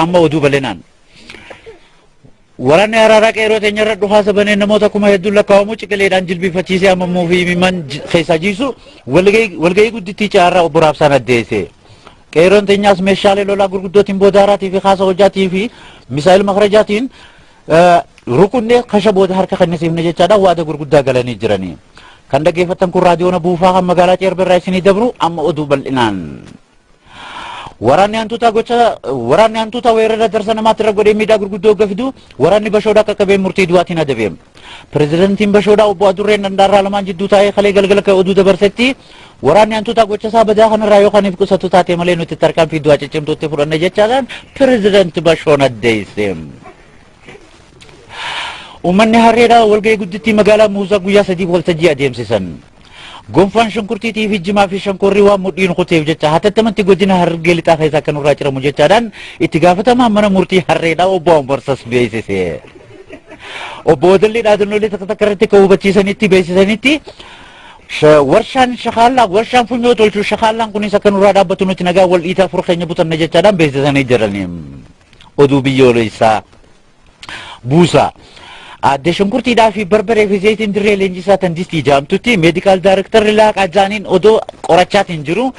amma oduu bal'inaan waraanni araaraa qeeroo teenyarra dhuhaa sabanee namoota kuma hedduu lakkaa'amu ciqileedhaan jilbifachiisee ammamuu fi miman keessa jiisu walgahii guddittii caarraa obbo Raabsaan addeesse. Qeeroon teenyaas meeshaalee lolaa gurguddootiin boodaaraatii fi kaasa hojjaatii fi misaa'il makarajaatiin rukunnee kasha booda harka kennisiifne jechaadhaan waada gurguddaa galanii jiranii. Kan dhaggeeffatan kun raadiyoona buufaa kan magaalaa Ceerberraa isinii dabru amma oduu bal'inaan. Waraanni hantuuta weerara darsa namaatti irra godhee miidhaa gurguddoo gafidu waraanni Bashoodhaa qaqqabee murtii du'aatiin adabeem. Pireezidantiin Bashoodhaa obbo Adurreen Dandaarraa lamaan jidduu taa'ee kalee galgala ka'e oduu dabarsetti waraanni hantuuta gochasaa badaa kanarraa yoo kaniif qusatu taate malee nuti tarkaanfii du'aa ciccimtuutti fudhanne jechaadhaan pireezidanti Bashoon addeesse. Uummanni Harreedhaa walgahii guddittii magaalaa Muuzaa guyyaa 3 waltajjii adeemsisan. Gonfaan shunkurtiitii fi jimaa fi shankorrii waan mudhiin kuteef jecha hatattamantti godina Harargee lixaa keessaa kan irraa ciramu jechaadhaan itti gaafatamaa mana murtii Harreedhaa obbo Ambarsas beeksise. Obbo Odallee dhaadannoolee takka irratti kan hubachiisanitti beeksisanitti warshaan funyoo tolchuu shakaallaan kunis akka nurraa dhaabbatu nuti nagaa wal dhiitaa fura keenya butanna jechaadhaan beeksisanii jiranii. Oduu biyyoolessaa buusaa. Adde shunkurtiidhaa fi barbaree fi zayitiin dirree leenjisaa tandistii jaamtutti meedikaal daayirektarri Laaqaa Jaaniin odoo qorachaatiin jiru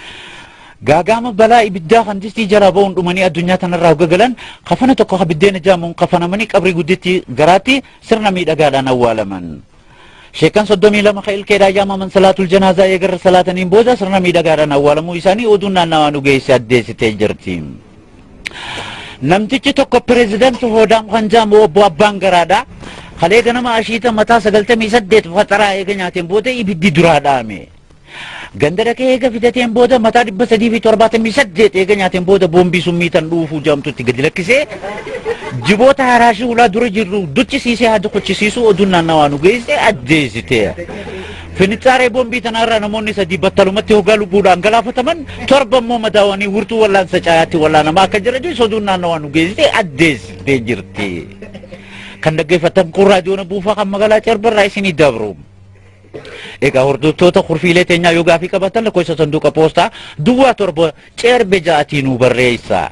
gaagama balaa ibiddaa tandistii jala ba'uun dhumanii addunyaa tanarraa gagalan kafana tokko abiddeena jaamuun kafanamanii qabrii guddittii garaatti sirna miidhagaadhaan awwaalaman. Sheekan 32 ka ilkeedhaa yaamaman salaatul janaazaa eegarra salaataniin booda sirna miidhagaadhaan awwaalamuu isaanii oduun naannawaa nu geesse addeessitee jirti. Namtichi tokko pireezidanti Hoodaan kan jaamu obbo Abbaan Garaadhaa kalee ganama ashiita mataa 98 fataraa eega nyaateen booda ibiddi duraa dhaame. Ganda dhaqee eega fidateen booda mataa 378 eega nyaateen booda boombii summiitan dhuufuu jaamtutti gadi lakkisee jiboota haraashii ulaa dura jirru duchisiisee haa dukkachisiisuu oduun naannawaa nu geesse addeessite. Finixaaree boombii tanarraa namoonni 3 battalumatti hoggaa lubbuudhaan galaafataman 7 immoo madaawanii wurtuu wallaansa caayaatti wallaanamaa akka jiran oduun naannawaa nu geesse addeessitee jirti. Kan dhaggeeffatan kun raadiyoona buufaa kan magaalaa Ceerberraa isinii dabru. Egaa hordoftoota kurfiilee teenyaa yoo gaafii qabatan lakkoofsa sanduuqa poostaa Duwwaa 7 Ceerbe 6 nu barreessaa.